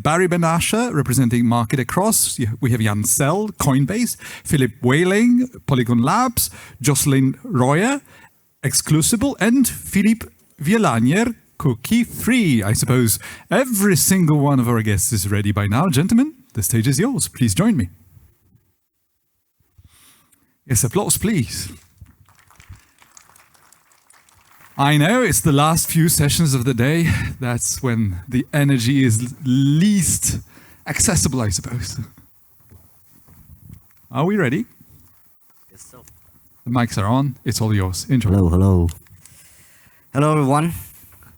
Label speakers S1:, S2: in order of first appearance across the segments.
S1: Barry Benasha, representing MarketAcross. We have Jan Sell, Coinbase. Philipp Weiling, Polygon Labs. Jocelyne Royer, Exclusible. And Filip Wielanier, Cookie Free. I suppose every single one of our guests is ready by now. Gentlemen, the stage is yours. Please join me. Yes, applause, please. I know it's the last few sessions of the day. That's when the energy is least accessible, I suppose. Are we ready?
S2: Yes, so.
S1: The mics are on. It's all yours. Enjoy.
S2: Hello, hello. Hello, everyone.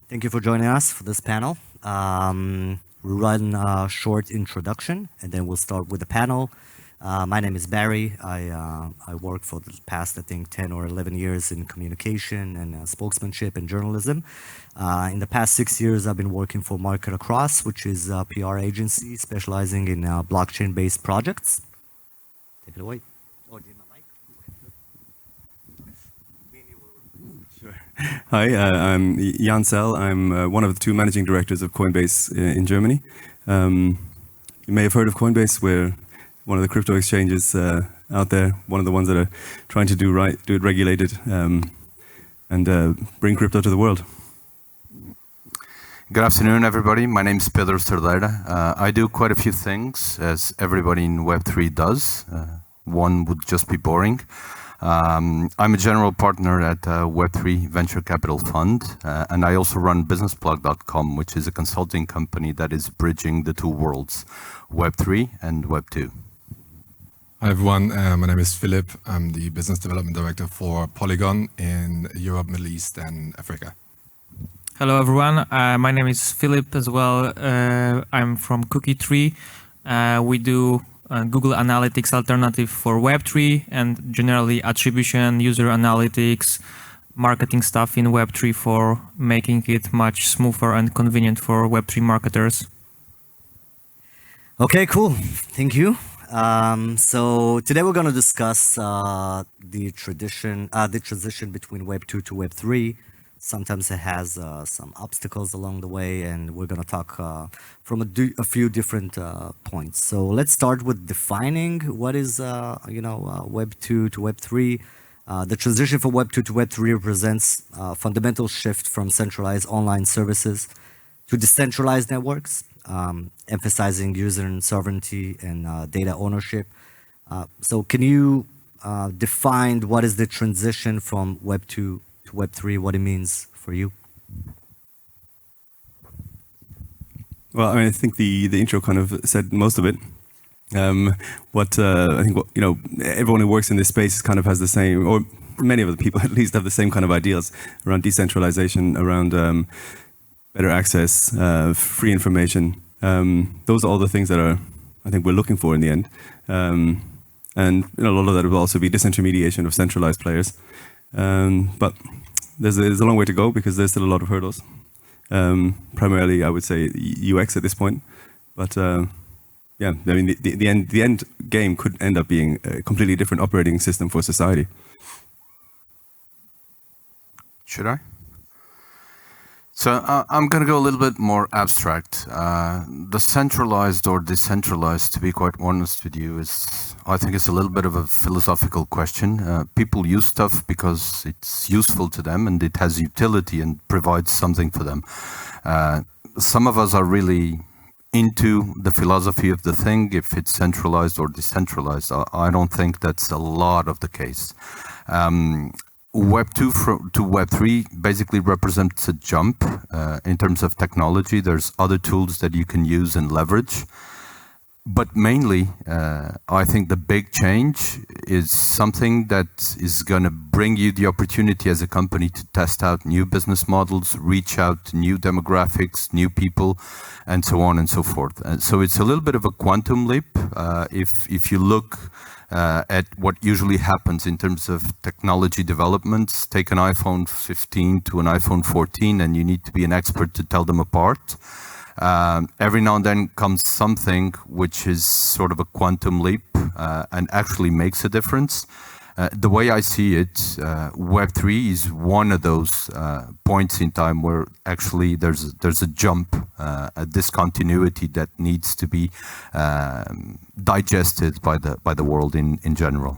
S2: Thank you for joining us for this panel. We'll run a short introduction, and then we'll start with the panel. My name is Barry. I work for the past, I think, 10 or 11 years in communication and spokesmanship and journalism. In the past 6 years, I've been working for MarketAcross, which is a PR agency specializing in blockchain-based projects. Take it away. Oh, do you have my mic?
S3: Sure. Hi, I'm Jan Sell. I'm one of the two managing directors of Coinbase in Germany. You may have heard of Coinbase. We're one of the crypto exchanges out there, one of the ones that are trying to do it regulated, and bring crypto to the world.
S4: Good afternoon, everybody. My name is Pedro Cerdeira. I do quite a few things, as everybody in Web3 does. One would just be boring. I'm a general partner at Web3 Venture Capital Fund, and I also run businessplug.com, which is a consulting company that is bridging the two worlds, Web3 and Web2.
S5: Hi everyone, my name is Philip. I'm the Business Development Director for Polygon in Europe, Middle East and Africa.
S6: Hello everyone, my name is Philip as well. I'm from Cookie Tree. We do Google Analytics alternative for Web3 and generally attribution, user analytics, marketing stuff in Web3 for making it much smoother and convenient for Web3 marketers.
S2: Okay, cool. Thank you. So today we're going to discuss the transition between Web2 to Web3. Sometimes it has some obstacles along the way, and we're going to talk from a few different points. So let's start with defining what is Web2 to Web3. The transition from Web2 to Web3 represents a fundamental shift from centralized online services to decentralized networks, emphasizing user sovereignty and data ownership. So can you define what is the transition from Web2 to Web3, what it means for you?
S3: Well, I mean, I think the intro kind of said most of it. I think everyone who works in this space kind of has the same, or many of the people at least have the same kind of ideals around decentralization, around better access, free information. Those are all the things that I think we're looking for in the end. And a lot of that will also be disintermediation of centralized players. But there's a long way to go because there's still a lot of hurdles. Primarily, I would say UX at this point. But yeah, I mean, the end game could end up being a completely different operating system for society.
S4: Should I? So I'm going to go a little bit more abstract. The centralized or decentralized, to be quite honest with you, I think it's a little bit of a philosophical question. People use stuff because it's useful to them and it has utility and provides something for them. Some of us are really into the philosophy of the thing, if it's centralized or decentralized. I don't think that's a lot of the case. Web2 to Web3 basically represents a jump in terms of technology. There's other tools that you can use and leverage. But mainly, I think the big change is something that is going to bring you the opportunity as a company to test out new business models, reach out to new demographics, new people, and so on and so forth. And so it's a little bit of a quantum leap. If you look at what usually happens in terms of technology developments, take an iPhone 15 to an iPhone 14, and you need to be an expert to tell them apart. Every now and then comes something which is sort of a quantum leap and actually makes a difference. The way I see it, Web3 is one of those points in time where actually there's a jump, a discontinuity that needs to be digested by the world in general.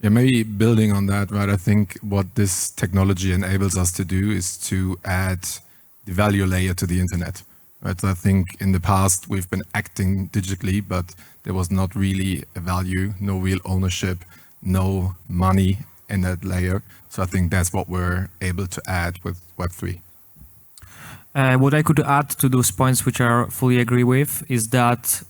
S5: Yeah, maybe building on that, right? I think what this technology enables us to do is to add the value layer to the internet, right? So I think in the past we've been acting digitally, but there was not really a value, no real ownership, no money in that layer. So I think that's what we're able to add with Web3.
S6: What I could add to those points, which I fully agree with, is that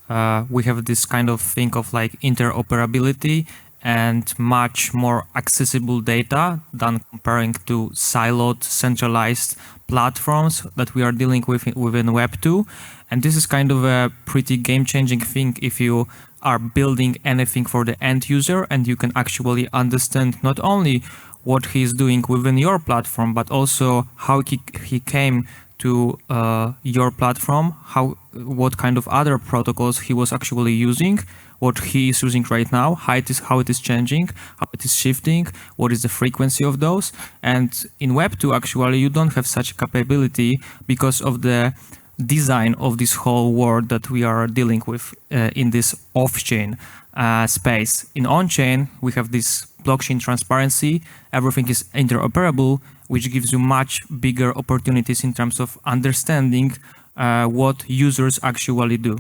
S6: we have this kind of thing of like interoperability and much more accessible data than comparing to siloed, centralized platforms that we are dealing with within Web2. And this is kind of a pretty game-changing thing if you are building anything for the end user and you can actually understand not only what he is doing within your platform, but also how he came to your platform, what kind of other protocols he was actually using, what he is using right now, how it is changing, how it is shifting, what is the frequency of those. And in Web2, actually, you don't have such capability because of the design of this whole world that we are dealing with in this off-chain space. In on-chain, we have this blockchain transparency, everything is interoperable, which gives you much bigger opportunities in terms of understanding what users actually do.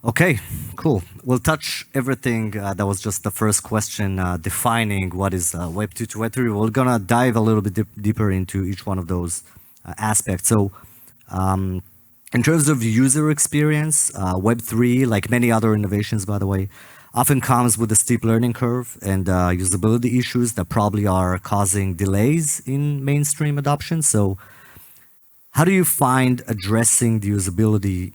S2: Okay, cool. We'll touch everything. That was just the first question, defining what is Web2 to Web3. We're gonna dive a little bit deeper into each one of those aspects. So, in terms of user experience, Web3, like many other innovations, by the way, often comes with a steep learning curve and usability issues that probably are causing delays in mainstream adoption. So, how do you find addressing the usability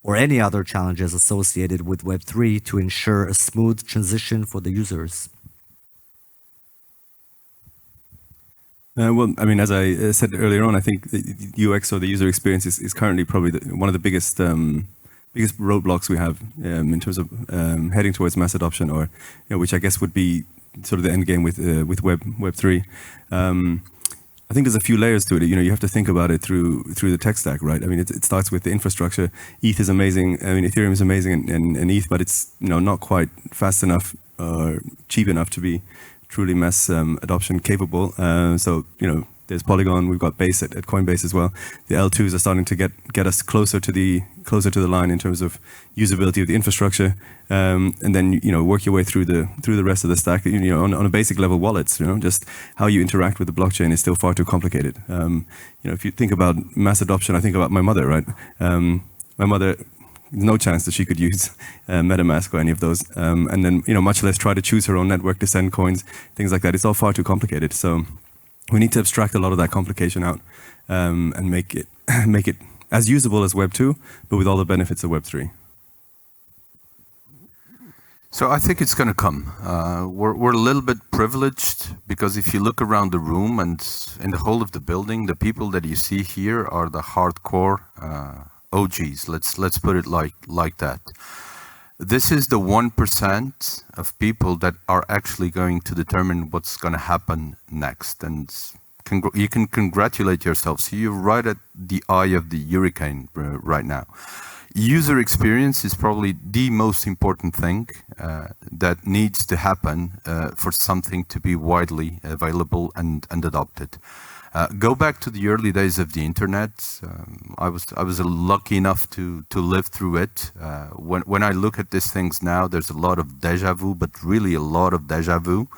S2: or any other challenges associated with Web3 to ensure a smooth transition for the users?
S3: Well, I mean, as I said earlier on, I think the UX or the user experience is currently probably one of the biggest roadblocks we have in terms of heading towards mass adoption, or which I guess would be sort of the end game with Web3. I think there's a few layers to it. You have to think about it through the tech stack, right? I mean, it starts with the infrastructure. ETH is amazing. I mean, Ethereum is amazing, and ETH, but it's not quite fast enough or cheap enough to be truly mass adoption capable. So there's Polygon. We've got Base at Coinbase as well. The L2s are starting to get us closer to the line in terms of usability of the infrastructure, and then work your way through the rest of the stack. On a basic level, wallets. Just how you interact with the blockchain is still far too complicated. If you think about mass adoption, I think about my mother, right? My mother, no chance that she could use MetaMask or any of those, and then much less try to choose her own network to send coins, things like that. It's all far too complicated. So we need to abstract a lot of that complication out and make it as usable as Web2, but with all the benefits of Web3.
S4: So I think it's going to come. We're a little bit privileged because if you look around the room and in the whole of the building, the people that you see here are the hardcore OGs. Let's put it like that. This is the 1% of people that are actually going to determine what's going to happen next. And you can congratulate yourself. So you're right at the eye of the hurricane right now. User experience is probably the most important thing that needs to happen for something to be widely available and adopted. Go back to the early days of the internet. I was lucky enough to live through it. When I look at these things now, there's a lot of deja vu, but really a lot of deja vu,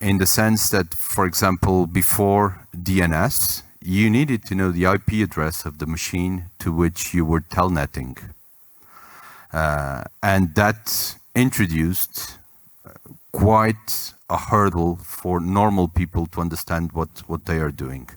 S4: in the sense that, for example, before DNS, you needed to know the IP address of the machine to which you were telnetting, and that introduced quite a hurdle for normal people to understand what they are doing.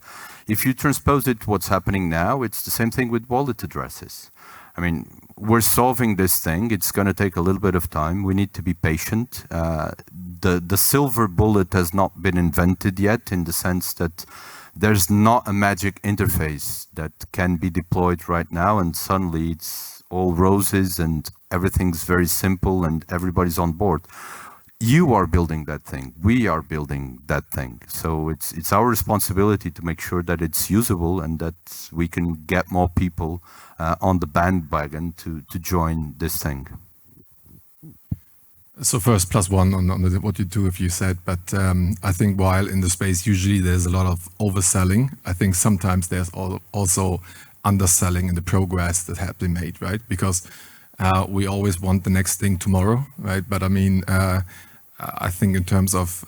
S4: If you transpose it to what's happening now, it's the same thing with wallet addresses. I mean, we're solving this thing. It's going to take a little bit of time. We need to be patient. The silver bullet has not been invented yet, in the sense that there's not a magic interface that can be deployed right now and suddenly it's all roses and everything's very simple and everybody's on board. You are building that thing. We are building that thing. So it's our responsibility to make sure that it's usable and that we can get more people on the bandwagon to join this thing.
S5: So first, +1 on what you do if you said, but I think while in the space usually there's a lot of overselling, I think sometimes there's also underselling in the progress that has been made, right? Because we always want the next thing tomorrow, right? But I mean, I think in terms of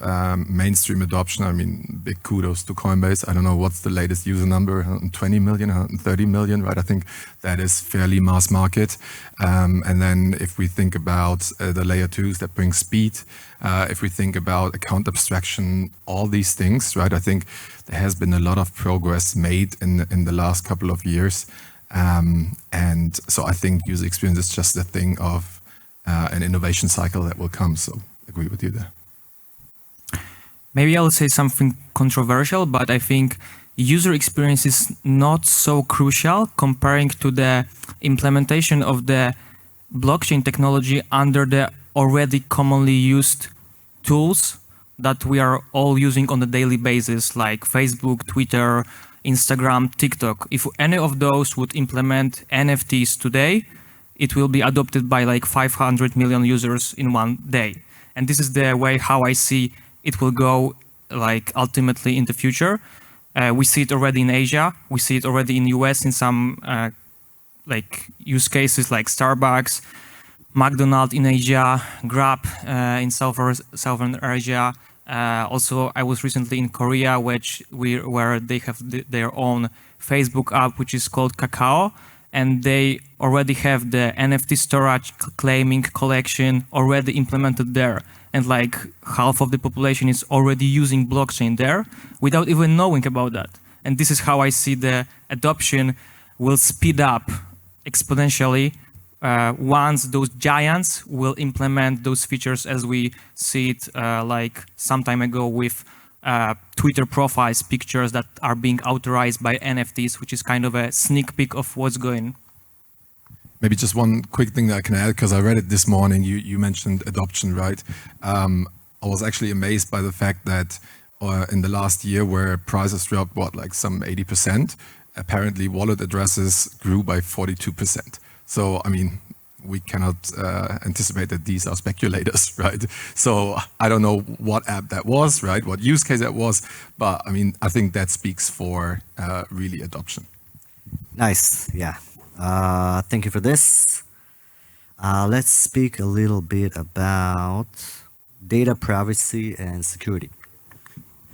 S5: mainstream adoption, I mean, big kudos to Coinbase. I don't know what's the latest user number, 120 million, 130 million, right? I think that is fairly mass market. And then if we think about the layer 2s that bring speed, if we think about account abstraction, all these things, right? I think there has been a lot of progress made in the last couple of years. And so I think user experience is just a thing of an innovation cycle that will come. So agree with you there.
S6: Maybe I'll say something controversial, but I think user experience is not so crucial comparing to the implementation of the blockchain technology under the already commonly used tools that we are all using on a daily basis, like Facebook, Twitter, Instagram, TikTok. If any of those would implement NFTs today, it will be adopted by like 500 million users in one day. And this is the way how I see it will go, like ultimately in the future. We see it already in Asia. We see it already in US in some like use cases like Starbucks, McDonald's in Asia, Grab in Southern Asia. Also, I was recently in Korea, where they have their own Facebook app, which is called Kakao. And they already have the NFT storage, claiming, collection already implemented there. And like half of the population is already using blockchain there without even knowing about that. And this is how I see the adoption will speed up exponentially once those giants will implement those features as we see it like some time ago with Twitter profiles, pictures that are being authorized by NFTs, which is kind of a sneak peek of what's going.
S5: Maybe just one quick thing that I can add, because I read it this morning. You mentioned adoption, right? I was actually amazed by the fact that in the last year, where prices dropped, like some 80%, apparently wallet addresses grew by 42%. So, I mean, we cannot anticipate that these are speculators, right? So I don't know what app that was, right? What use case that was, but I mean, I think that speaks for really adoption.
S2: Nice, yeah. Thank you for this. Let's speak a little bit about data privacy and security.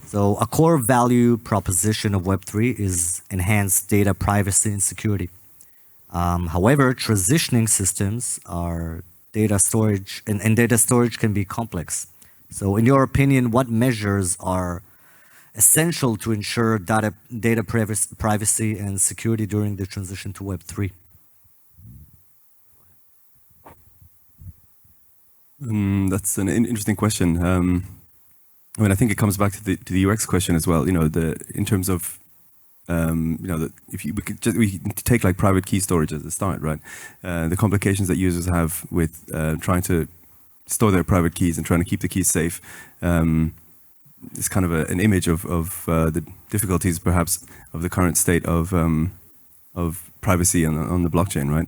S2: So a core value proposition of Web3 is enhanced data privacy and security. However, transitioning systems are data storage, and data storage can be complex. So in your opinion, what measures are essential to ensure data privacy and security during the transition to Web3?
S3: That's an interesting question. I mean, I think it comes back to the UX question as well. You know, in terms of you know, we take like private key storage as a start, right? The complications that users have with trying to store their private keys and trying to keep the keys safe is kind of an image of the difficulties, perhaps, of the current state of privacy on the blockchain, right?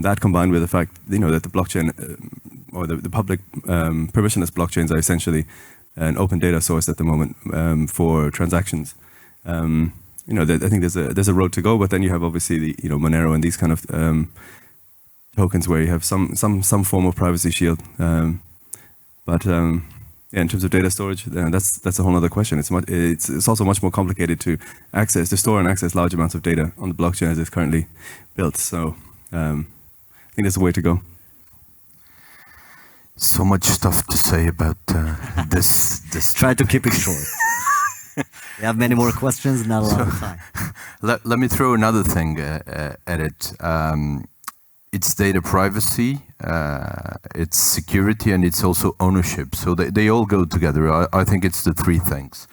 S3: That combined with the fact, you know, that the blockchain or the public permissionless blockchains are essentially an open data source at the moment for transactions. You know, I think there's a road to go, but then you have obviously the, you know, Monero and these kind of tokens where you have some form of privacy shield. But yeah, in terms of data storage, that's a whole other question. It's also much more complicated to store and access large amounts of data on the blockchain as it's currently built. So I think there's a way to go.
S4: So much stuff to say about this.
S2: Try to keep it short. We have many more questions, not a lot of time.
S4: Let me throw another thing at it. It's data privacy, it's security, and it's also ownership. So they all go together. I think it's the three things.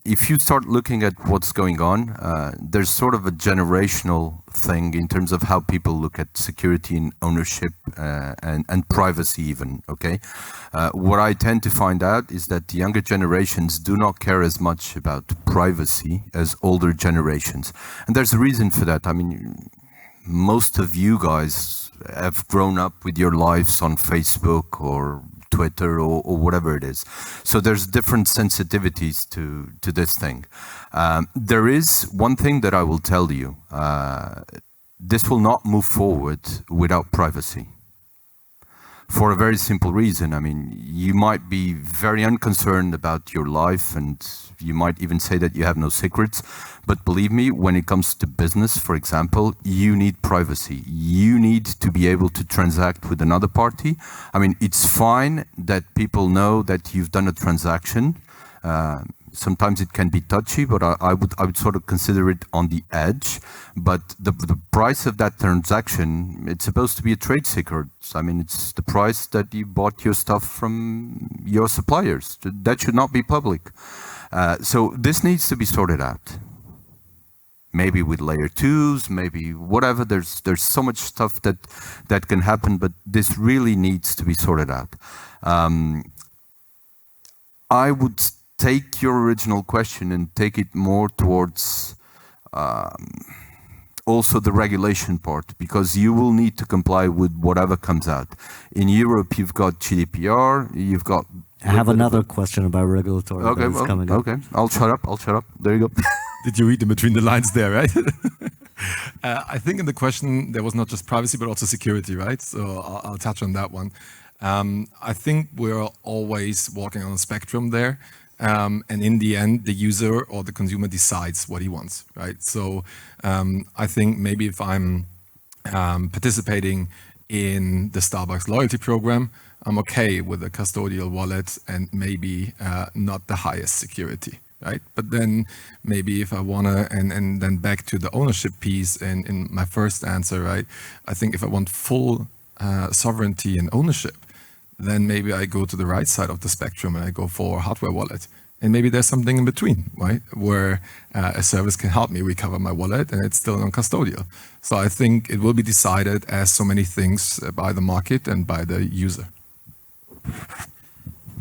S4: If you start looking at what's going on, there's sort of a generational thing in terms of how people look at security and ownership and privacy even, okay? What I tend to find out is that the younger generations do not care as much about privacy as older generations. And there's a reason for that. I mean, most of you guys have grown up with your lives on Facebook or Twitter or whatever it is. So there's different sensitivities to this thing. There is one thing that I will tell you. This will not move forward without privacy. For a very simple reason. I mean, you might be very unconcerned about your life and you might even say that you have no secrets. But believe me, when it comes to business, for example, you need privacy. You need to be able to transact with another party. I mean, it's fine that people know that you've done a transaction. Sometimes it can be touchy, but I would sort of consider it on the edge. But the price of that transaction, it's supposed to be a trade secret. I mean, it's the price that you bought your stuff from your suppliers. That should not be public. So this needs to be sorted out. Maybe with layer 2s, maybe whatever. There's so much stuff that can happen, but this really needs to be sorted out. I would take your original question and take it more towards also the regulation part, because you will need to comply with whatever comes out. In Europe, you've got GDPR, you've got...
S2: I have another question about regulatory.
S4: Okay, well,
S2: coming up.
S4: okay, I'll shut up. There you go.
S5: Did you read in between the lines there, right? I think in the question, there was not just privacy, but also security, right? So I'll touch on that one. I think we're always walking on a spectrum there. And in the end, the user or the consumer decides what he wants, right? So I think maybe if I'm participating in the Starbucks loyalty program, I'm okay with a custodial wallet and maybe not the highest security, right? But then maybe if I wanna, and then back to the ownership piece and in my first answer, right? I think if I want full sovereignty and ownership, then maybe I go to the right side of the spectrum and I go for a hardware wallet. And maybe there's something in between, right? Where a service can help me recover my wallet and it's still non-custodial. So I think it will be decided as so many things by the market and by the user.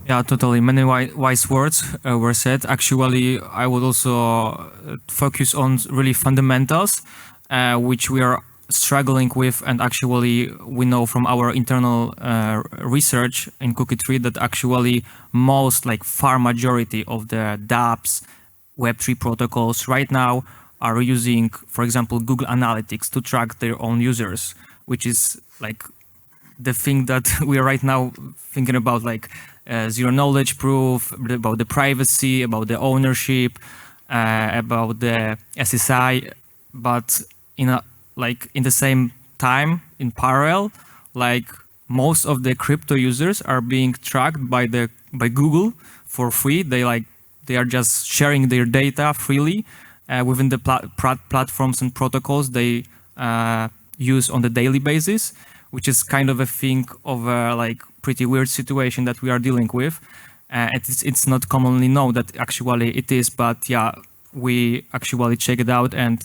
S6: Yeah, totally. Many wise words were said. Actually, I would also focus on really fundamentals, which we are struggling with, and actually we know from our internal research in Cookie Tree that actually most, like far majority of the dApps, Web3 protocols right now are using, for example, Google Analytics to track their own users, which is like the thing that we are right now thinking about, like zero knowledge proof, about the privacy, about the ownership, about the SSI, but in the same time, in parallel, like most of the crypto users are being tracked by Google for free. They are just sharing their data freely within the platforms and protocols they use on the daily basis, which is kind of a thing of a like pretty weird situation that we are dealing with. It's not commonly known that actually it is, but yeah, we actually checked it out, and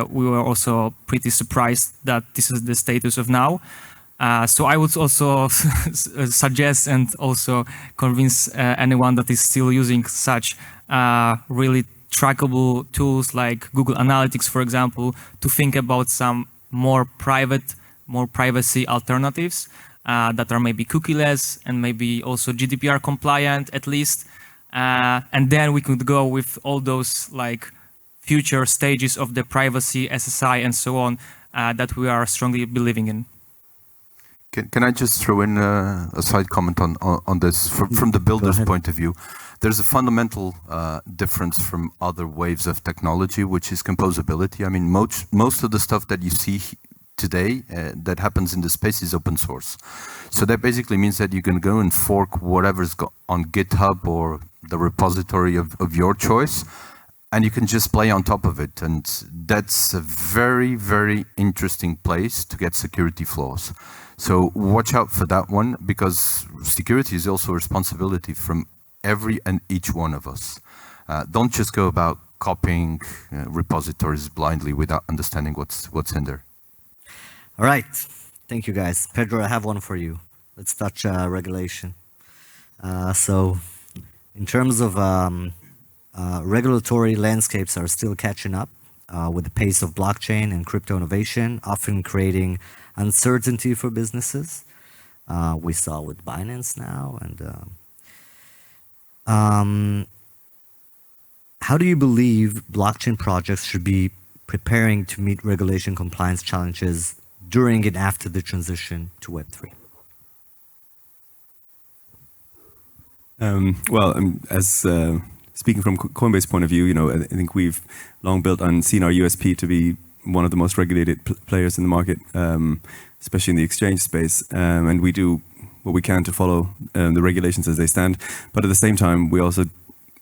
S6: we were also pretty surprised that this is the status of now. So I would also suggest and also convince anyone that is still using such really trackable tools like Google Analytics, for example, to think about some more privacy alternatives that are maybe cookieless and maybe also GDPR compliant at least. And then we could go with all those like future stages of the privacy, SSI, and so on that we are strongly believing in.
S4: Can I just throw in a side comment on this? From the builder's point of view, there's a fundamental difference from other waves of technology, which is composability. I mean, most of the stuff that you see today that happens in the space is open source. So that basically means that you can go and fork whatever's on GitHub or the repository of your choice, and you can just play on top of it. And that's a very, very interesting place to get security flaws. So watch out for that one, because security is also a responsibility from every and each one of us. Don't just go about copying repositories blindly without understanding what's in there.
S2: All right. Thank you, guys. Pedro, I have one for you. Let's touch regulation. So in terms of regulatory landscapes are still catching up with the pace of blockchain and crypto innovation, often creating uncertainty for businesses. We saw with Binance now. And how do you believe blockchain projects should be preparing to meet regulation compliance challenges during and after the transition to Web3?
S3: As speaking from Coinbase point of view, I think we've long built and seen our USP to be one of the most regulated players in the market, especially in the exchange space, and we do what we can to follow the regulations as they stand. But at the same time, we also,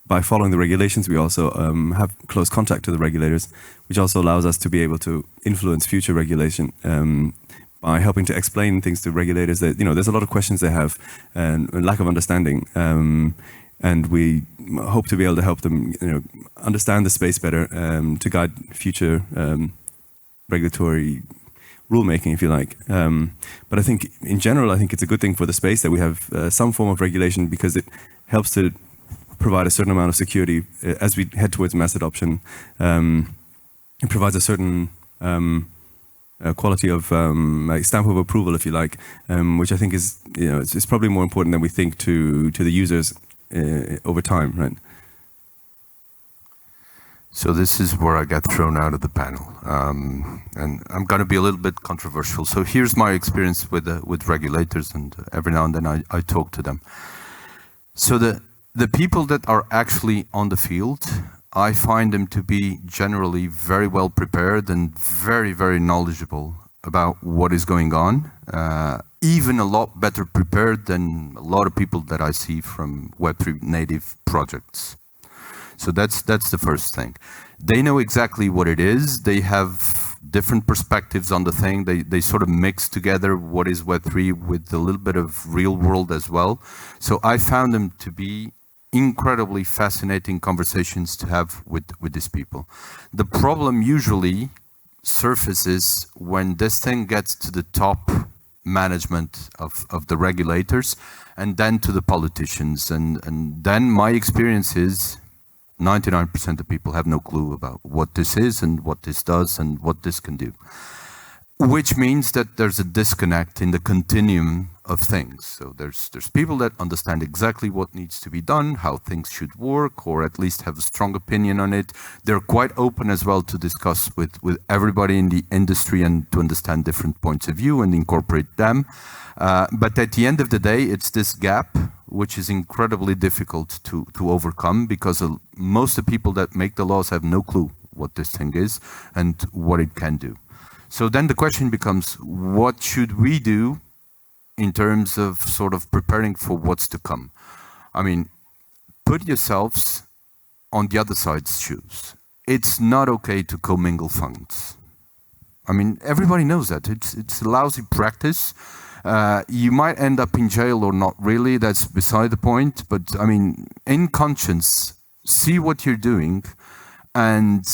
S3: by following the regulations, we also have close contact to the regulators, which also allows us to be able to influence future regulation by helping to explain things to regulators that, there's a lot of questions they have and a lack of understanding. And we hope to be able to help them, understand the space better to guide future regulatory rulemaking, if you like. But I think, in general, I think it's a good thing for the space that we have some form of regulation, because it helps to provide a certain amount of security as we head towards mass adoption. It provides a certain quality of like stamp of approval, if you like, which I think is, it's probably more important than we think to the users over time, right?
S4: So this is where I get thrown out of the panel, and I'm going to be a little bit controversial. So here's my experience with regulators, and every now and then I talk to them. So the people that are actually on the field, I find them to be generally very well prepared and very, very knowledgeable about what is going on, even a lot better prepared than a lot of people that I see from Web3 native projects. So that's the first thing. They know exactly what it is. They have different perspectives on the thing. They sort of mix together what is Web3 with a little bit of real world as well. So I found them to be incredibly fascinating conversations to have with these people. The problem usually surfaces when this thing gets to the top management of the regulators and then to the politicians. And then my experience is 99% of people have no clue about what this is and what this does and what this can do. Which means that there's a disconnect in the continuum of things. So there's people that understand exactly what needs to be done, how things should work, or at least have a strong opinion on it. They're quite open as well to discuss with everybody in the industry and to understand different points of view and incorporate them. But at the end of the day, it's this gap which is incredibly difficult to overcome, because most of the people that make the laws have no clue what this thing is and what it can do. So then the question becomes, what should we do in terms of sort of preparing for what's to come? I mean, put yourselves on the other side's shoes. It's not okay to commingle funds. I mean, everybody knows that. It's a lousy practice. You might end up in jail or not really, that's beside the point. But I mean, in conscience, see what you're doing and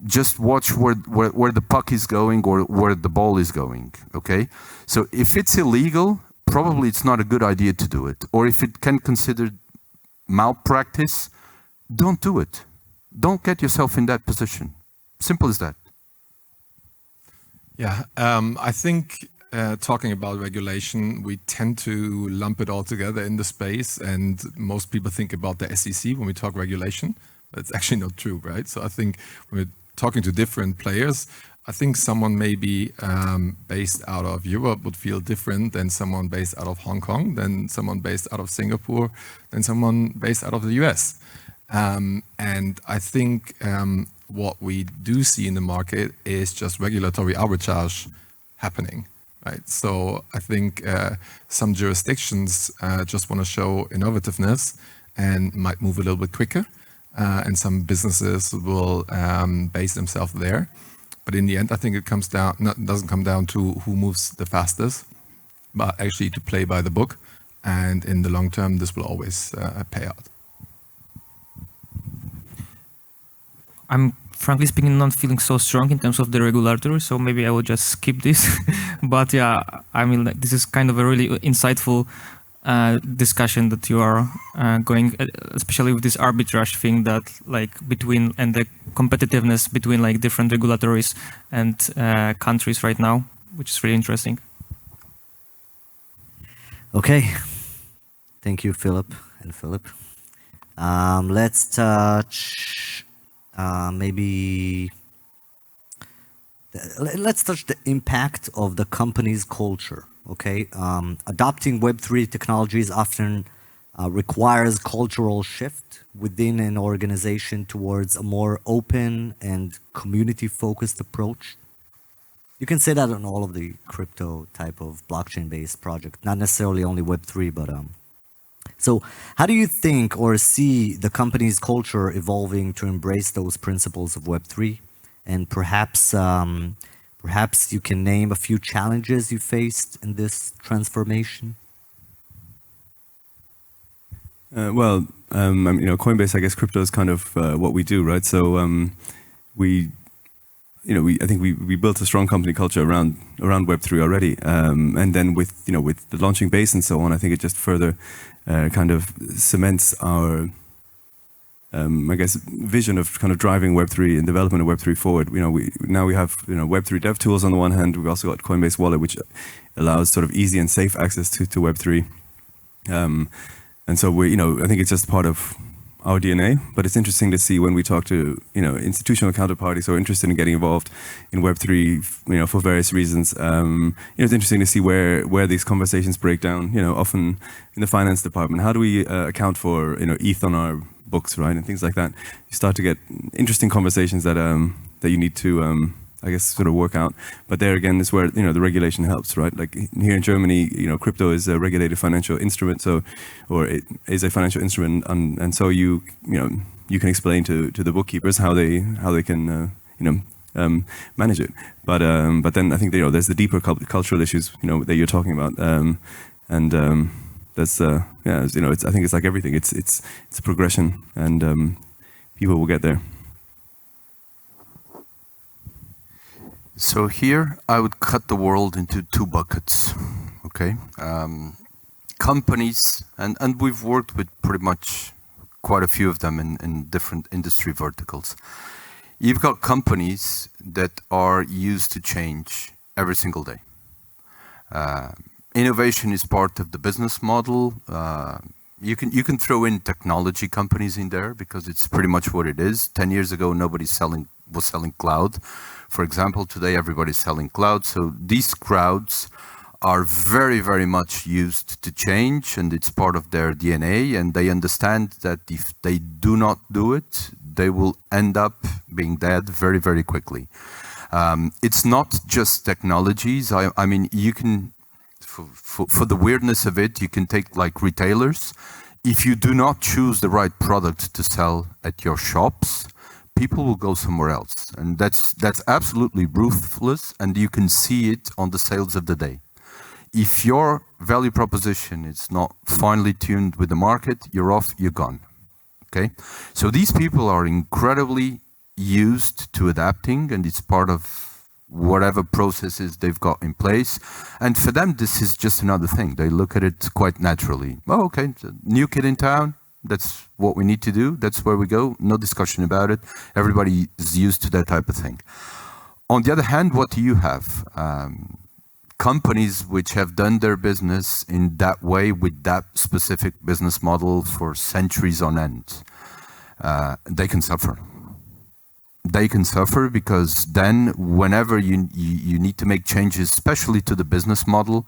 S4: just watch where the puck is going or where the ball is going, okay? So if it's illegal, probably it's not a good idea to do it. Or if it can consider malpractice, don't do it. Don't get yourself in that position. Simple as that.
S5: Yeah, I think talking about regulation, we tend to lump it all together in the space, and most people think about the SEC when we talk regulation. That's actually not true, right? So I think when we're talking to different players, I think someone maybe based out of Europe would feel different than someone based out of Hong Kong, than someone based out of Singapore, than someone based out of the US. And I think what we do see in the market is just regulatory arbitrage happening, right? So I think some jurisdictions just want to show innovativeness and might move a little bit quicker. And some businesses will base themselves there. But in the end, I think it doesn't come down to who moves the fastest, but actually to play by the book. And in the long term, this will always pay out.
S6: I'm frankly speaking not feeling so strong in terms of the regulatory, so maybe I will just skip this. But yeah, I mean, like, this is kind of a really insightful discussion that you are going, especially with this arbitrage thing that like between and the competitiveness between like different regulatories and countries right now, which is really interesting.
S2: Okay, thank you, Philip and Philip. Let's touch maybe. Let's touch the impact of the company's culture. Okay, adopting Web3 technologies often requires cultural shift within an organization towards a more open and community-focused approach. You can say that on all of the crypto type of blockchain-based project, not necessarily only Web3, but so how do you think or see the company's culture evolving to embrace those principles of Web3? And perhaps perhaps you can name a few challenges you faced in this transformation.
S3: Well, you know, Coinbase, I guess crypto is kind of what we do, right? So I think we built a strong company culture around Web3 already, and then with the launching Base and so on, I think it just further kind of cements our I guess vision of kind of driving Web3 and development of Web3 forward. You know, we have Web3 dev tools on the one hand. We've also got Coinbase Wallet, which allows sort of easy and safe access to Web3. And so I think it's just part of our DNA. But it's interesting to see when we talk to institutional counterparties who are interested in getting involved in Web3, for various reasons. It's interesting to see where these conversations break down. Often in the finance department, how do we account for ETH on our books, right, and things like that. You start to get interesting conversations that you need to, I guess, sort of work out. But there again is where the regulation helps, right? Like here in Germany, crypto is a regulated financial instrument, or it is a financial instrument, and so you can explain to the bookkeepers how they can manage it. But then I think there's the deeper cultural issues that you're talking about, and that's I think it's like everything. It's a progression, and people will get there.
S4: So here I would cut the world into two buckets. Okay, companies, and we've worked with pretty much quite a few of them in different industry verticals. You've got companies that are used to change every single day. Innovation is part of the business model. You can throw in technology companies in there because it's pretty much what it is. 10 years ago, nobody was selling cloud. For example, today everybody's selling cloud. So these crowds are very, very much used to change, and it's part of their DNA. And they understand that if they do not do it, they will end up being dead very, very quickly. It's not just technologies. I mean, you can. For the weirdness of it, you can take like retailers. If you do not choose the right product to sell at your shops, people will go somewhere else. And that's absolutely ruthless, and you can see it on the sales of the day. If your value proposition is not finely tuned with the market, you're off, you're gone. Okay? So these people are incredibly used to adapting, and it's part of whatever processes they've got in place. And for them, this is just another thing. They look at it quite naturally. Oh, okay, new kid in town, that's what we need to do. That's where we go. No discussion about it. Everybody is used to that type of thing. On the other hand, what do you have? Companies which have done their business in that way with that specific business model for centuries on end, they can suffer. They can suffer because then whenever you need to make changes, especially to the business model,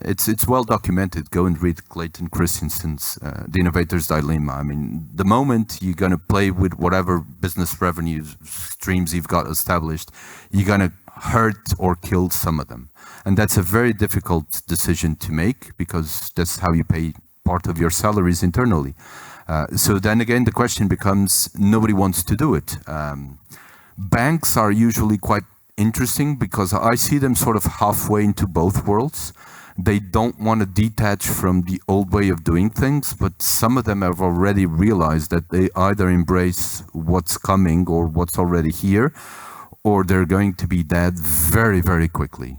S4: it's well documented. Go and read Clayton Christensen's The Innovator's Dilemma. I mean, the moment you're going to play with whatever business revenue streams you've got established, you're going to hurt or kill some of them. And that's a very difficult decision to make because that's how you pay part of your salaries internally. So then again, the question becomes, nobody wants to do it. Banks are usually quite interesting because I see them sort of halfway into both worlds. they don't want to detach from the old way of doing things, but some of them have already realized that they either embrace what's coming or what's already here, or they're going to be dead very, very quickly.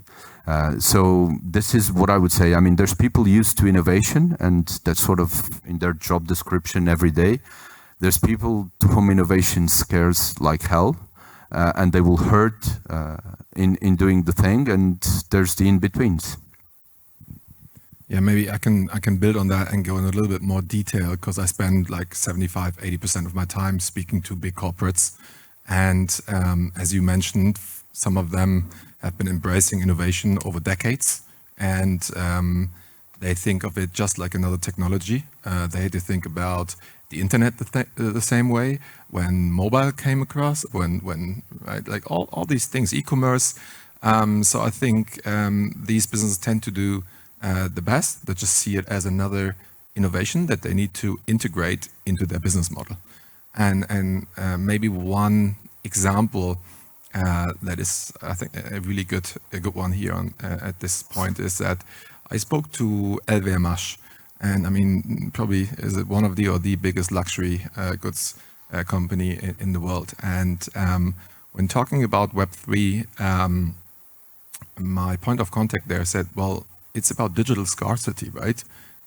S4: So this is what I would say. I mean, there's people used to innovation, and that's sort of in their job description every day. There's people to whom innovation scares like hell, and they will hurt in doing the thing, and there's the in-betweens.
S5: Yeah, maybe I can build on that and go in a little bit more detail, because I spend like 75-80% of my time speaking to big corporates. And as you mentioned, some of them have been embracing innovation over decades, and they think of it just like another technology. They had to think about the internet the same way when mobile came across, when right, like all these things, e-commerce. So I think these businesses tend to do the best. They just see it as another innovation that they need to integrate into their business model. And maybe one example that is, I think, a good one here at this point is that I spoke to LVMH, and I mean, probably is it one of the biggest luxury goods company in the world. And when talking about Web3, my point of contact there said, well, it's about digital scarcity, right?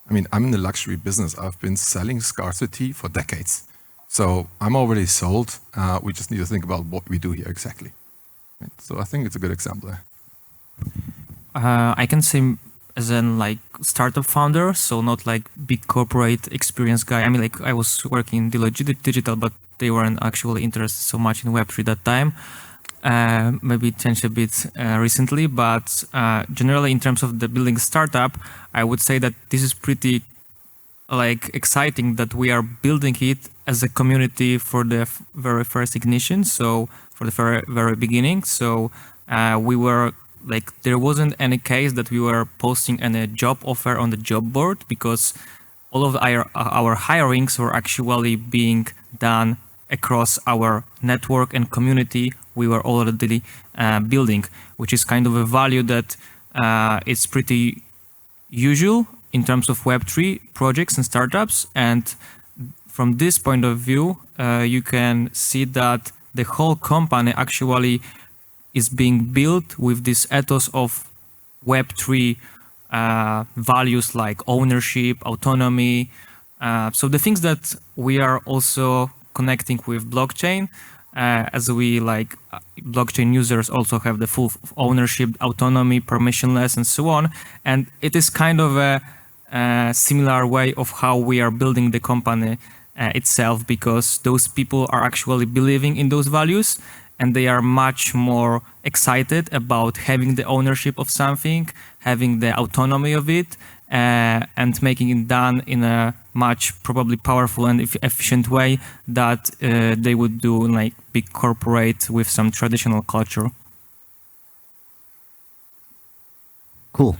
S5: I mean, I'm in the luxury business. I've been selling scarcity for decades. So I'm already sold. We just need to think about what we do here exactly. Right? So I think it's a good example there.
S6: I can say as an like startup founder, so not like big corporate experience guy. I mean, like I was working in Deloitte Digital, but they weren't actually interested so much in Web3 that time. Maybe it changed a bit recently, but generally in terms of the building startup, I would say that this is pretty like exciting that we are building it as a community for the very first ignition. So for the very, very beginning. So we were like, there wasn't any case that we were posting any job offer on the job board, because all of our hirings were actually being done across our network and community we were already building, which is kind of a value that is pretty usual in terms of Web3 projects and startups. And from this point of view, you can see that the whole company actually is being built with this ethos of Web3 values like ownership, autonomy. So the things that we are also connecting with blockchain, as we like blockchain users also have the full ownership, autonomy, permissionless, and so on. And it is kind of a similar way of how we are building the company itself, because those people are actually believing in those values, and they are much more excited about having the ownership of something, having the autonomy of it, and making it done in a much probably powerful and efficient way that they would do like big corporate with some traditional culture.
S2: Cool.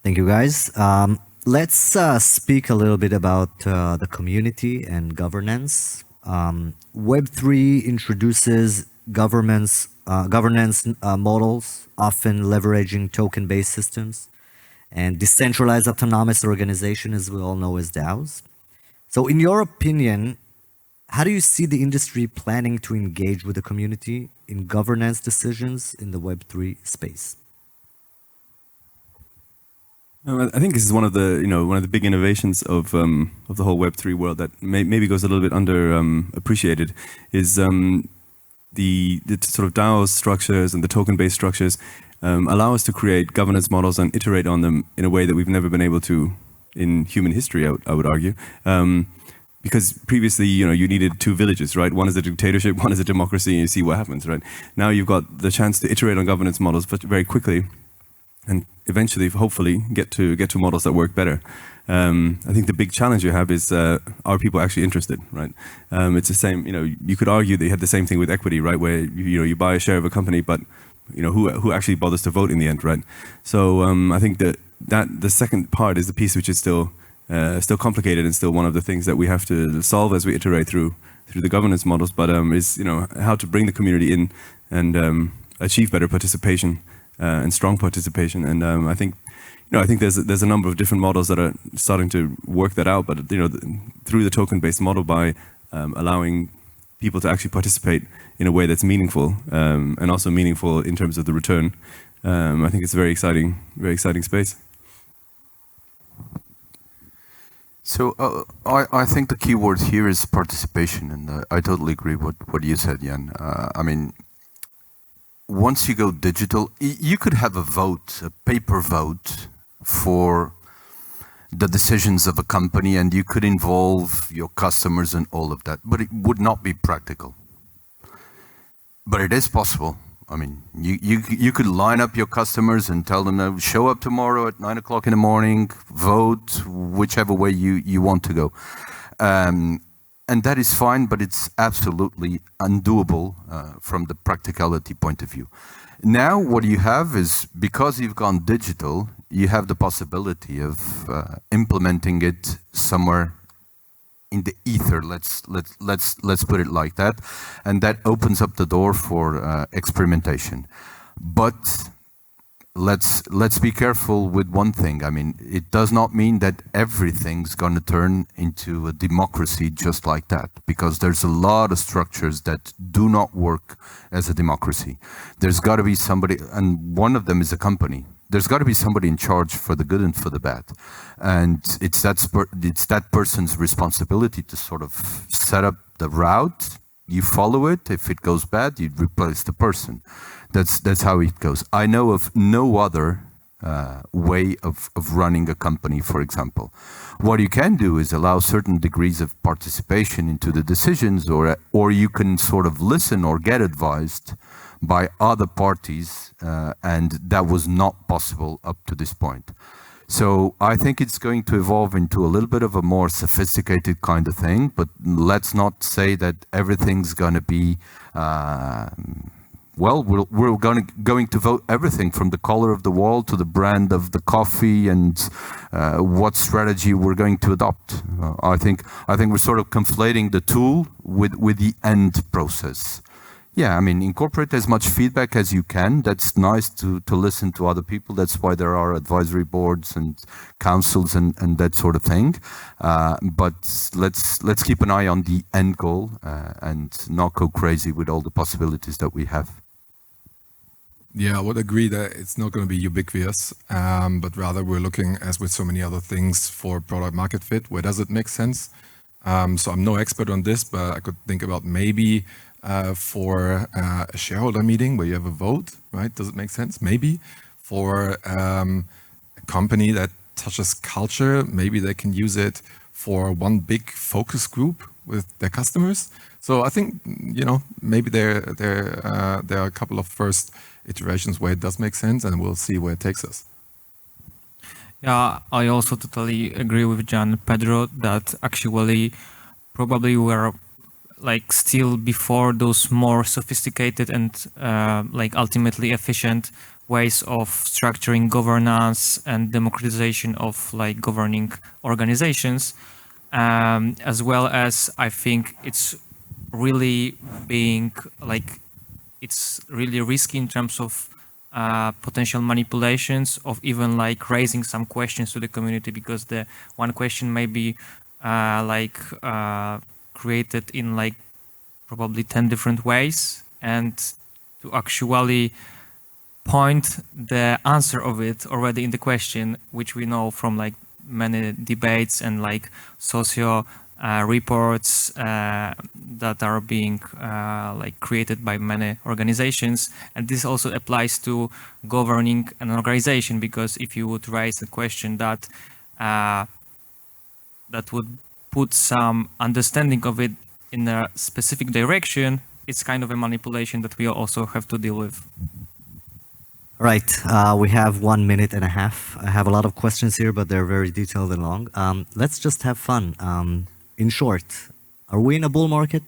S2: Thank you, guys. Let's speak a little bit about the community and governance. Web3 introduces governance models, often leveraging token-based systems, and decentralized autonomous organization, as we all know as DAOs. So in your opinion, how do you see the industry planning to engage with the community in governance decisions in the Web3 space?
S3: I think this is one of the big innovations of the whole Web3 world that maybe goes a little bit under appreciated, is the sort of DAO structures and the token-based structures allow us to create governance models and iterate on them in a way that we've never been able to in human history, I would argue. Because previously, you needed two villages, right? One is a dictatorship, one is a democracy, and you see what happens, right? Now you've got the chance to iterate on governance models very quickly, and eventually, hopefully, get to models that work better. I think the big challenge you have is, are people actually interested, right? It's the same, you could argue that you had the same thing with equity, right? Where, you buy a share of a company, but, who actually bothers to vote in the end, right? So I think that the second part is the piece which is still complicated and still one of the things that we have to solve as we iterate through the governance models, but is, how to bring the community in and achieve better participation and strong participation. And I think, I think there's a number of different models that are starting to work that out. But through the token-based model, by allowing people to actually participate in a way that's meaningful and also meaningful in terms of the return, I think it's a very exciting space.
S4: So I think the key word here is participation, and I totally agree with what you said, Jan. I mean, once you go digital, you could have a vote, a paper vote for the decisions of a company, and you could involve your customers and all of that, but it would not be practical. But it is possible. I mean, you could line up your customers and tell them to show up tomorrow at 9 o'clock in the morning, vote whichever way you want to go. And that is fine, but it's absolutely undoable from the practicality point of view. Now what you have is, because you've gone digital, you have the possibility of implementing it somewhere in the ether, let's put it like that, and that opens up the door for experimentation. But let's be careful with one thing. I mean, it does not mean that everything's going to turn into a democracy just like that, because there's a lot of structures that do not work as a democracy. There's got to be somebody, and one of them is a company. There's got to be somebody in charge for the good and for the bad, and it's that person's responsibility to sort of set up the route. You follow it. If it goes bad, you replace the person. That's how it goes. I know of no other way of running a company, for example. What you can do is allow certain degrees of participation into the decisions, or you can sort of listen or get advised by other parties, and that was not possible up to this point. So I think it's going to evolve into a little bit of a more sophisticated kind of thing, but let's not say that everything's going to be, well, we're going to vote everything from the color of the wall to the brand of the coffee and what strategy we're going to adopt. I think we're sort of conflating the tool with the end process. Yeah, I mean, incorporate as much feedback as you can. That's nice to listen to other people. That's why there are advisory boards and councils and that sort of thing. But let's keep an eye on the end goal and not go crazy with all the possibilities that we have.
S5: Yeah, I would agree that it's not going to be ubiquitous, but rather we're looking, as with so many other things, for product market fit. Where does it make sense? So I'm no expert on this, but I could think about maybe for a shareholder meeting where you have a vote, right? Does it make sense? Maybe. For a company that touches culture, maybe they can use it for one big focus group with their customers. So I think, maybe there are a couple of first iterations where it does make sense, and we'll see where it takes us.
S6: Yeah, I also totally agree with Jan Pedro that actually probably we're like still before those more sophisticated and like ultimately efficient ways of structuring governance and democratization of like governing organizations, as well as I think it's really being like, it's really risky in terms of potential manipulations of even like raising some questions to the community, because the one question may be created in like probably 10 different ways, and to actually point the answer of it already in the question, which we know from like many debates and like socio reports that are being like created by many organizations. And this also applies to governing an organization, because if you would raise a question that that would put some understanding of it in a specific direction, it's kind of a manipulation that we also have to deal with.
S2: Right, we have 1 minute and a half. I have a lot of questions here, but they're very detailed and long. Let's just have fun. In short, are we in a bull market?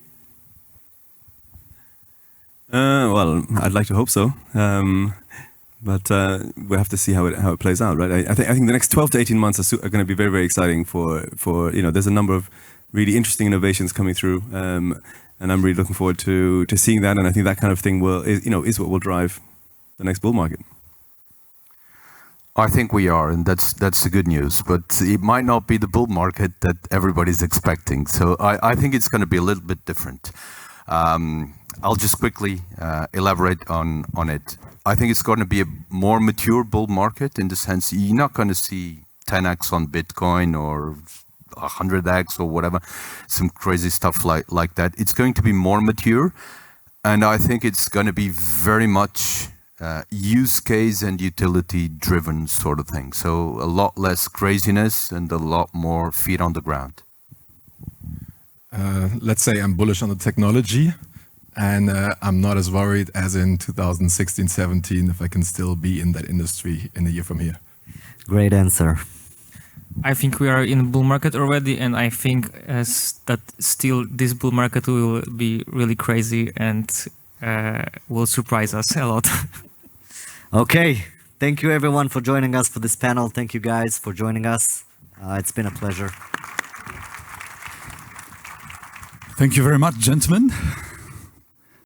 S3: Well, I'd like to hope so, but we'll have to see how it plays out, right? I think the next 12 to 18 months are going to be very, very exciting for there's a number of really interesting innovations coming through, and I'm really looking forward to seeing that. And I think that kind of thing is what will drive the next bull market.
S4: I think we are, and that's the good news. But it might not be the bull market that everybody's expecting. So I think it's going to be a little bit different. I'll just quickly elaborate on it. I think it's going to be a more mature bull market in the sense you're not going to see 10x on Bitcoin or 100x or whatever, some crazy stuff like that. It's going to be more mature, and I think it's going to be very much use case and utility driven sort of thing. So a lot less craziness and a lot more feet on the ground.
S5: Let's say I'm bullish on the technology, and I'm not as worried as in 2016-17 if I can still be in that industry in a year from here.
S2: Great answer.
S6: I think we are in a bull market already, and I think that still this bull market will be really crazy and will surprise us a lot.
S2: Okay, thank you everyone for joining us for this panel. Thank you guys for joining us. It's been a pleasure.
S1: Thank you very much, gentlemen.